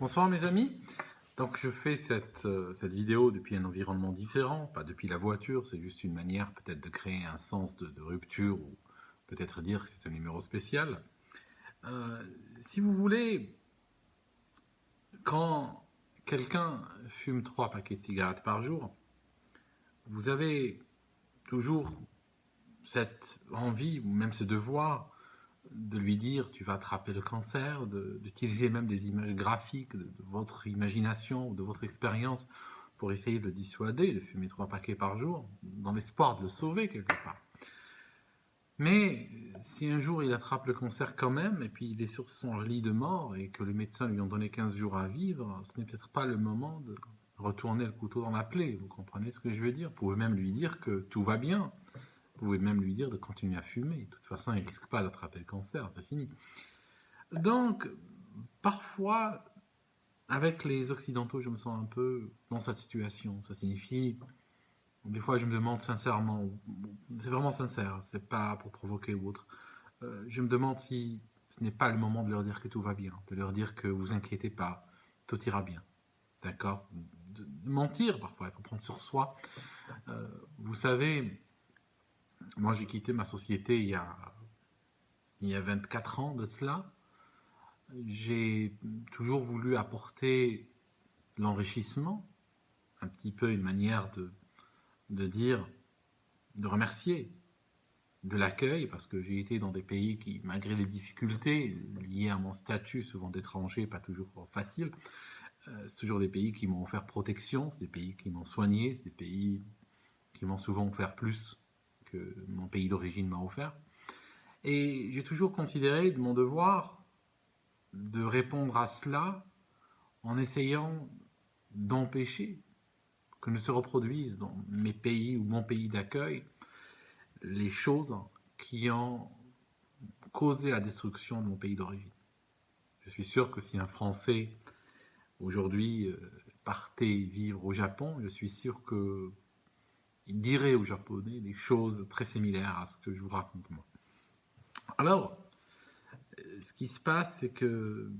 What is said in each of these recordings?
Bonsoir mes amis. Donc je fais cette vidéo depuis un environnement différent, pas depuis la voiture, c'est juste une manière peut-être de créer un sens de rupture ou peut-être dire que c'est un numéro spécial. Euh, si vous voulez, quand quelqu'un fume 3 paquets de cigarettes par jour, vous avez toujours cette envie ou même ce devoir de lui dire tu vas attraper le cancer, d'utiliser même des images graphiques de votre imagination ou de votre expérience pour essayer de le dissuader de fumer 3 paquets par jour, dans l'espoir de le sauver quelque part. Mais si un jour il attrape le cancer quand même, et puis il est sur son lit de mort, et que les médecins lui ont donné 15 jours à vivre, ce n'est peut-être pas le moment de retourner le couteau dans la plaie, vous comprenez ce que je veux dire? Vous pouvez même lui dire que tout va bien, vous pouvez même lui dire de continuer à fumer, de toute façon il ne risque pas d'attraper le cancer, c'est fini. Donc, parfois, avec les Occidentaux, je me sens un peu dans cette situation. Ça signifie, des fois, je me demande sincèrement, c'est vraiment sincère, c'est pas pour provoquer ou autre, je me demande si ce n'est pas le moment de leur dire que tout va bien, de leur dire que vous inquiétez pas, tout ira bien. D'accord? De mentir parfois, il faut prendre sur soi. Vous savez, moi j'ai quitté ma société il y a 24 ans de cela. J'ai toujours voulu apporter l'enrichissement, un petit peu une manière de dire, de remercier de l'accueil, parce que j'ai été dans des pays qui, malgré les difficultés liées à mon statut, souvent d'étranger, pas toujours facile, c'est toujours des pays qui m'ont offert protection, c'est des pays qui m'ont soigné, c'est des pays qui m'ont souvent offert plus que mon pays d'origine m'a offert. Et j'ai toujours considéré de mon devoir de répondre à cela en essayant d'empêcher que ne se reproduisent dans mes pays ou mon pays d'accueil les choses qui ont causé la destruction de mon pays d'origine. Je suis sûr que si un Français aujourd'hui partait vivre au Japon, je suis sûr qu'il dirait aux Japonais des choses très similaires à ce que je vous raconte moi. Alors, ce qui se passe, c'est que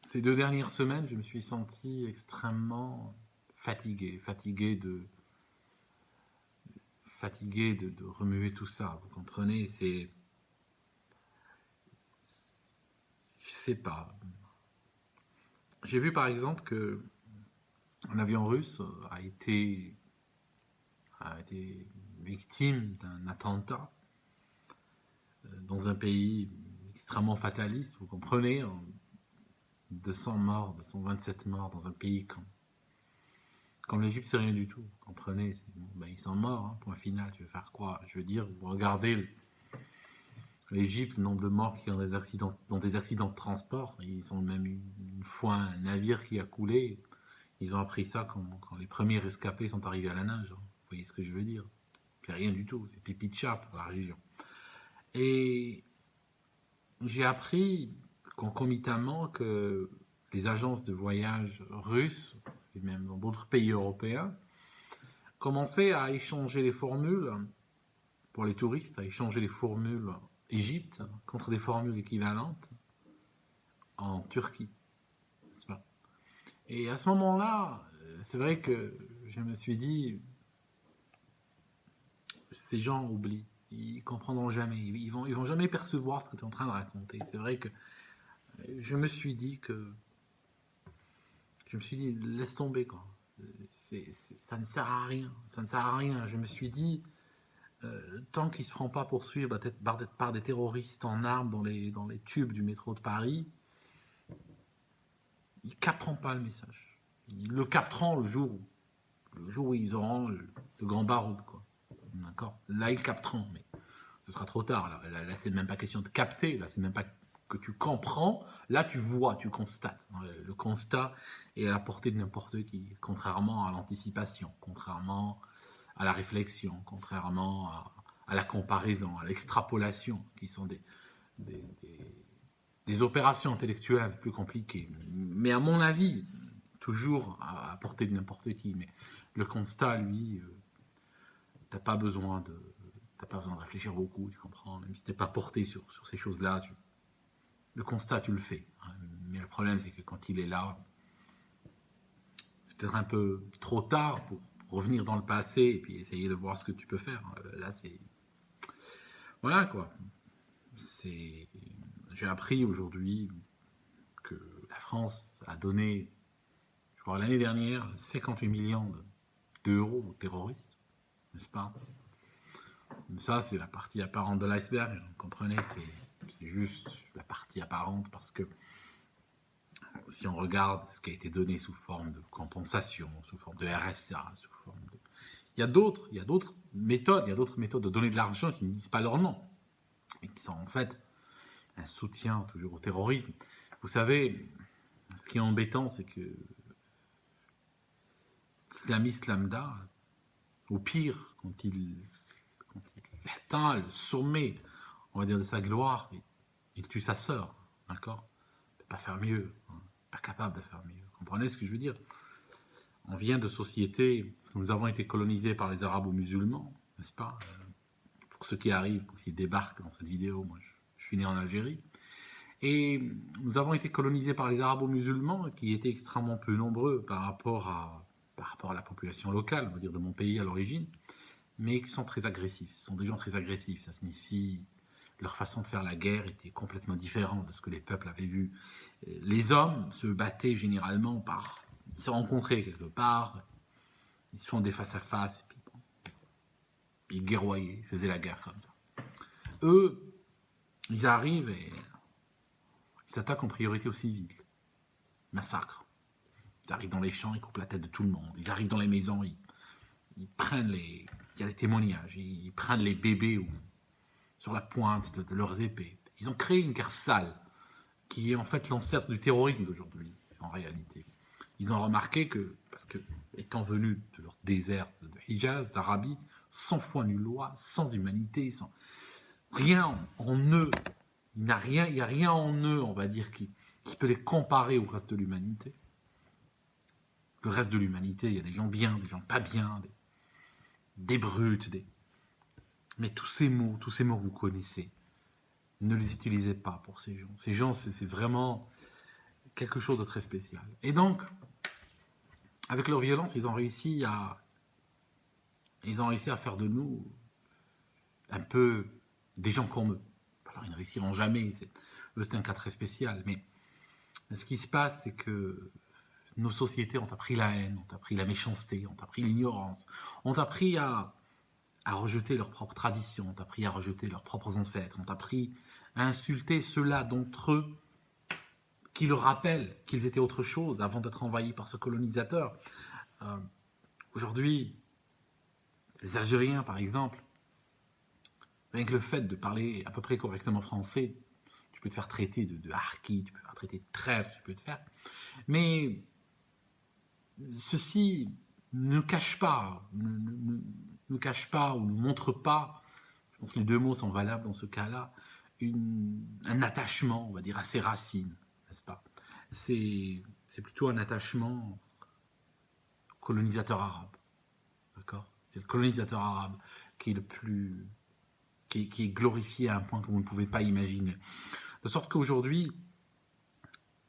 ces 2 dernières semaines, je me suis senti extrêmement fatigué de remuer tout ça. Vous comprenez, c'est, je sais pas. J'ai vu par exemple que un avion russe a été victime d'un attentat dans un pays extrêmement fataliste. Vous comprenez, 200 morts, 227 morts dans un pays comme l'Égypte, c'est rien du tout. Vous comprenez, bon, ben, ils sont morts, hein, point final. Tu veux faire quoi? Je veux dire, vous regardez l'Égypte, le nombre de morts qui ont dans des accidents de transport. Ils ont même eu une fois un navire qui a coulé. Ils ont appris ça quand les premiers rescapés sont arrivés à la nage. Hein. Vous voyez ce que je veux dire? C'est rien du tout. C'est pipi de chat pour la région. Et j'ai appris concomitamment que les agences de voyage russes, et même dans d'autres pays européens, commençaient à échanger les formules pour les touristes, à échanger les formules Égypte contre des formules équivalentes en Turquie. Pas. Et à ce moment-là, c'est vrai que je me suis dit, ces gens oublient, ils comprendront jamais, ils vont jamais percevoir ce que tu es en train de raconter. C'est vrai que je me suis dit laisse tomber quoi. Ça ne sert à rien, ça ne sert à rien. Je me suis dit, tant qu'ils ne se feront pas poursuivre par des terroristes en armes dans les tubes du métro de Paris, ils ne capteront pas le message. Ils le capteront le jour où ils auront le grand baroud, quoi. D'accord. Là, ils capteront, mais ce sera trop tard. Là c'est même pas question de capter, là, c'est même pas que tu comprends, là, tu vois, tu constates. Le constat est à la portée de n'importe qui, contrairement à l'anticipation, contrairement à la réflexion, contrairement à la comparaison, à l'extrapolation, qui sont des, des opérations intellectuelles plus compliquées. Mais à mon avis, toujours à portée de n'importe qui. Mais le constat, lui, t'as pas besoin de réfléchir beaucoup, tu comprends. Même si t'es pas porté sur ces choses-là, le constat, tu le fais. Mais le problème, c'est que quand il est là, c'est peut-être un peu trop tard pour revenir dans le passé et puis essayer de voir ce que tu peux faire. Là, c'est... Voilà, quoi. C'est... J'ai appris aujourd'hui que la France a donné, je crois, l'année dernière, 58 millions d'euros aux terroristes, n'est-ce pas? Ça, c'est la partie apparente de l'iceberg. Vous comprenez, c'est juste la partie apparente parce que si on regarde ce qui a été donné sous forme de compensation, sous forme de RSA, sous forme de... Il y a d'autres méthodes de donner de l'argent qui ne disent pas leur nom et qui sont en fait un soutien toujours au terrorisme. Vous savez, ce qui est embêtant, c'est que l'islamiste lambda, au pire, quand il atteint le sommet, on va dire, de sa gloire, il tue sa sœur, d'accord? Il ne peut pas faire mieux, hein, pas capable de faire mieux. Vous comprenez ce que je veux dire? On vient de sociétés, parce que nous avons été colonisés par les arabo-musulmans, n'est-ce pas? Pour ceux qui arrivent, pour ceux qui débarquent dans cette vidéo, moi je suis né en Algérie, et nous avons été colonisés par les arabo-musulmans qui étaient extrêmement peu nombreux par rapport à la population locale, on va dire de mon pays à l'origine, mais qui sont très agressifs. Ce sont des gens très agressifs, ça signifie leur façon de faire la guerre était complètement différente de ce que les peuples avaient vu. Les hommes se battaient généralement par... Ils se rencontraient quelque part, ils se font des face-à-face, et puis bon, ils guerroyaient, ils faisaient la guerre comme ça. Eux, ils arrivent et ils s'attaquent en priorité aux civils. Massacre. Ils arrivent dans les champs, ils coupent la tête de tout le monde. Ils arrivent dans les maisons, ils prennent les... Il y a des témoignages, ils prennent les bébés sur la pointe de leurs épées. Ils ont créé une guerre sale, qui est en fait l'ancêtre du terrorisme d'aujourd'hui, en réalité. Ils ont remarqué que, parce que, étant venus de leur désert de Hijaz, d'Arabie, sans foi nulle loi, sans humanité, sans rien en eux, il n'y a rien en eux, on va dire, qui peut les comparer au reste de l'humanité. Le reste de l'humanité, il y a des gens bien, des gens pas bien, des brutes, mais tous ces mots que vous connaissez, ne les utilisez pas pour ces gens. Ces gens, c'est vraiment quelque chose de très spécial. Et donc, avec leur violence, ils ont réussi à faire de nous un peu des gens comme eux. Alors, ils ne réussiront jamais. C'est un cas très spécial. Mais ce qui se passe, c'est que nos sociétés ont appris la haine, ont appris la méchanceté, ont appris l'ignorance, ont appris à rejeter leurs propres traditions, ont appris à rejeter leurs propres ancêtres, ont appris à insulter ceux-là d'entre eux qui leur rappellent qu'ils étaient autre chose avant d'être envahis par ce colonisateur. Aujourd'hui, les Algériens, par exemple, rien que le fait de parler à peu près correctement français, tu peux te faire traiter de harki, tu peux te faire traiter de traître, tu peux te faire... Mais ceci ne cache pas, ne cache pas ou ne montre pas, je pense que les deux mots sont valables dans ce cas-là, un attachement, on va dire, à ses racines, n'est-ce pas? C'est plutôt un attachement au colonisateur arabe, d'accord? C'est le colonisateur arabe qui est le plus... qui est glorifié à un point que vous ne pouvez pas imaginer. De sorte qu'aujourd'hui,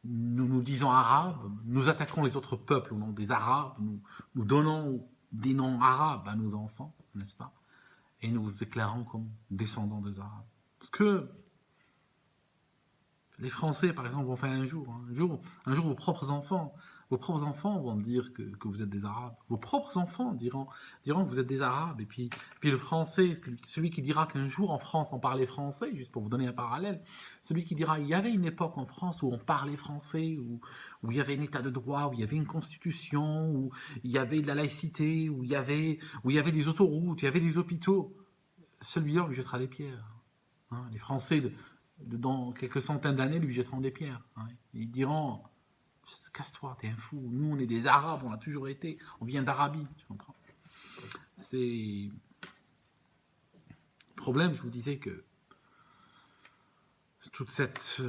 nous nous disons arabes, nous attaquons les autres peuples au nom des arabes, nous donnons des noms arabes à nos enfants, n'est-ce pas? Et nous nous déclarons comme descendants des arabes. Parce que les Français, par exemple, vont faire un jour, vos propres enfants vont dire que vous êtes des Arabes. Vos propres enfants diront que vous êtes des Arabes. Et puis le Français, celui qui dira qu'un jour en France on parlait français, juste pour vous donner un parallèle, celui qui dira il y avait une époque en France où on parlait français, où il y avait un état de droit, où il y avait une constitution, où il y avait de la laïcité, où il y avait des autoroutes, il y avait des hôpitaux, celui-là on lui jettera des pierres. Hein, les Français dans quelques centaines d'années lui jetteront des pierres. Hein. Ils diront casse-toi, t'es un fou. Nous, on est des Arabes, on a toujours été. On vient d'Arabie, tu comprends? C'est... Le problème, je vous disais que toute cette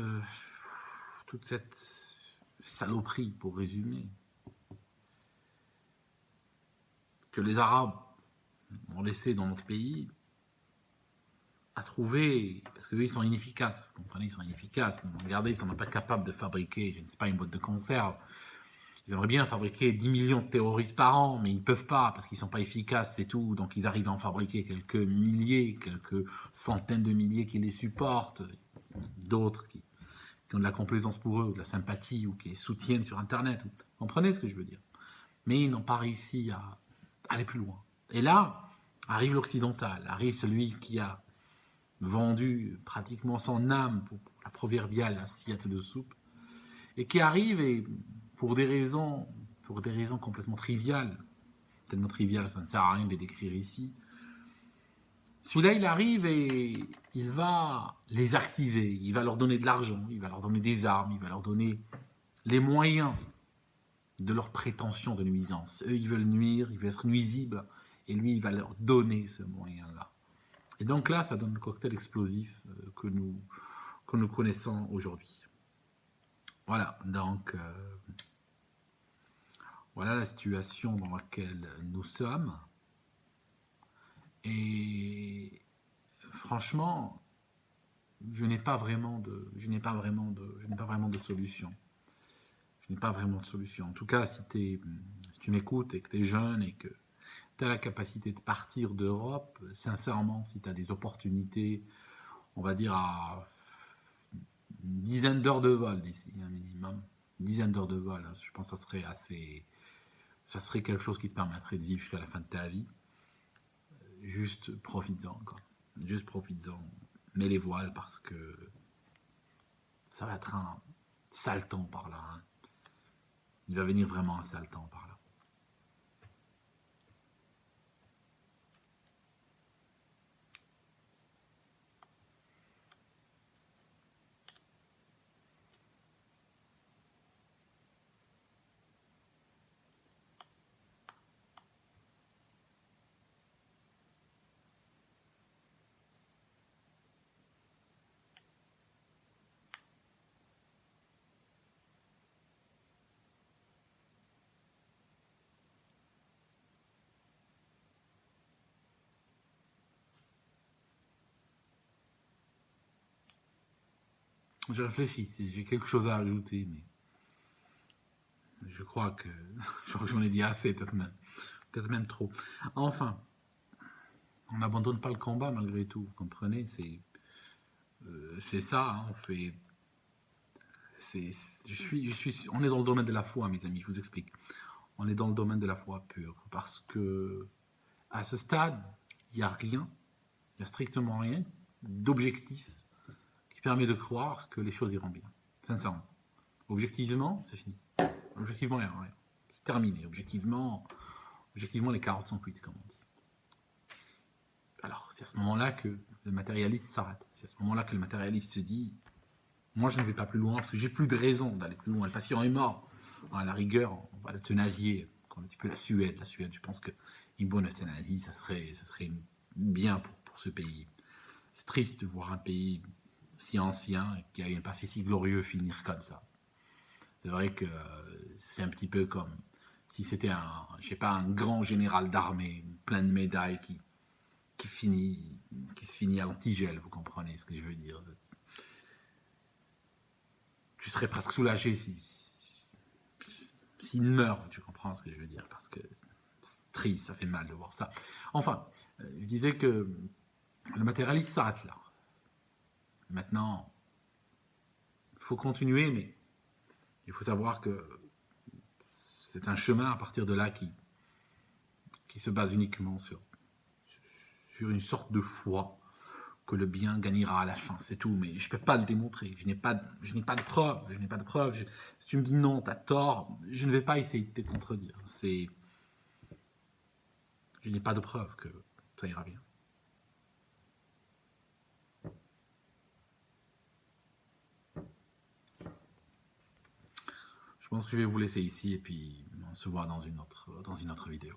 saloperie, pour résumer, que les Arabes ont laissé dans notre pays, à trouver, parce qu'eux, ils sont inefficaces, vous comprenez, ils sont inefficaces. Bon, regardez, ils sont même pas capables de fabriquer, je ne sais pas, une boîte de conserve. Ils aimeraient bien fabriquer 10 millions de terroristes par an, mais ils ne peuvent pas, parce qu'ils ne sont pas efficaces, c'est tout. Donc ils arrivent à en fabriquer quelques milliers, quelques centaines de milliers qui les supportent, d'autres qui ont de la complaisance pour eux, ou de la sympathie, ou qui les soutiennent sur Internet. Vous comprenez ce que je veux dire? Mais ils n'ont pas réussi à aller plus loin. Et là, arrive l'occidental, arrive celui qui a vendu pratiquement son âme pour la proverbiale assiette de soupe, et qui arrive et pour des raisons complètement triviales, tellement triviales, ça ne sert à rien de les décrire ici. Celui-là, il arrive et il va les activer, il va leur donner de l'argent, il va leur donner des armes, il va leur donner les moyens de leur prétention de nuisance. Eux, ils veulent nuire, ils veulent être nuisibles, et lui, il va leur donner ce moyen-là. Et donc là, ça donne le cocktail explosif que nous connaissons aujourd'hui. Voilà, donc voilà la situation dans laquelle nous sommes. Et franchement, je n'ai pas vraiment de solution. Je n'ai pas vraiment de solution. En tout cas, si tu m'écoutes et que tu es jeune et que tu as la capacité de partir d'Europe, sincèrement, si tu as des opportunités, on va dire à une dizaine d'heures de vol d'ici, un minimum, une dizaine d'heures de vol, je pense que ça serait quelque chose qui te permettrait de vivre jusqu'à la fin de ta vie. Juste profites-en, quoi. Juste profites-en. Mets les voiles parce que ça va être un sale temps par là. Hein. Il va venir vraiment un sale temps par là. Je réfléchis, j'ai quelque chose à ajouter, mais je crois que j'en ai dit assez, peut-être même trop. Enfin, on n'abandonne pas le combat malgré tout, vous comprenez? C'est ça, hein, on fait. On est dans le domaine de la foi, mes amis, je vous explique. On est dans le domaine de la foi pure, parce que à ce stade, il n'y a rien, il n'y a strictement rien d'objectif qui permet de croire que les choses iront bien, sincèrement. Objectivement, c'est fini. Objectivement, il n'y a rien. C'est terminé. Objectivement, les carottes sont cuites, comme on dit. Alors, c'est à ce moment-là que le matérialiste s'arrête. C'est à ce moment-là que le matérialiste se dit moi, je ne vais pas plus loin parce que j'ai plus de raison d'aller plus loin. Le patient est mort. À la rigueur, on va l'euthanasier, comme un petit peu la Suède. La Suède, je pense qu'une bonne euthanasie, ça serait bien pour ce pays. C'est triste de voir un pays si ancien qui a un passé si glorieux finir comme ça. C'est vrai que c'est un petit peu comme si c'était un grand général d'armée, plein de médailles qui se finit à l'antigel, vous comprenez ce que je veux dire. Tu serais presque soulagé s'il meurt, tu comprends ce que je veux dire, parce que c'est triste, ça fait mal de voir ça. Enfin, je disais que le matérialisme s'arrête là. Maintenant, il faut continuer, mais il faut savoir que c'est un chemin à partir de là qui se base uniquement sur une sorte de foi que le bien gagnera à la fin, c'est tout. Mais je ne peux pas le démontrer. Je n'ai pas de preuve. Si tu me dis non, tu as tort, je ne vais pas essayer de te contredire. Je n'ai pas de preuve que ça ira bien. Je pense que je vais vous laisser ici et puis on se voit dans une autre vidéo.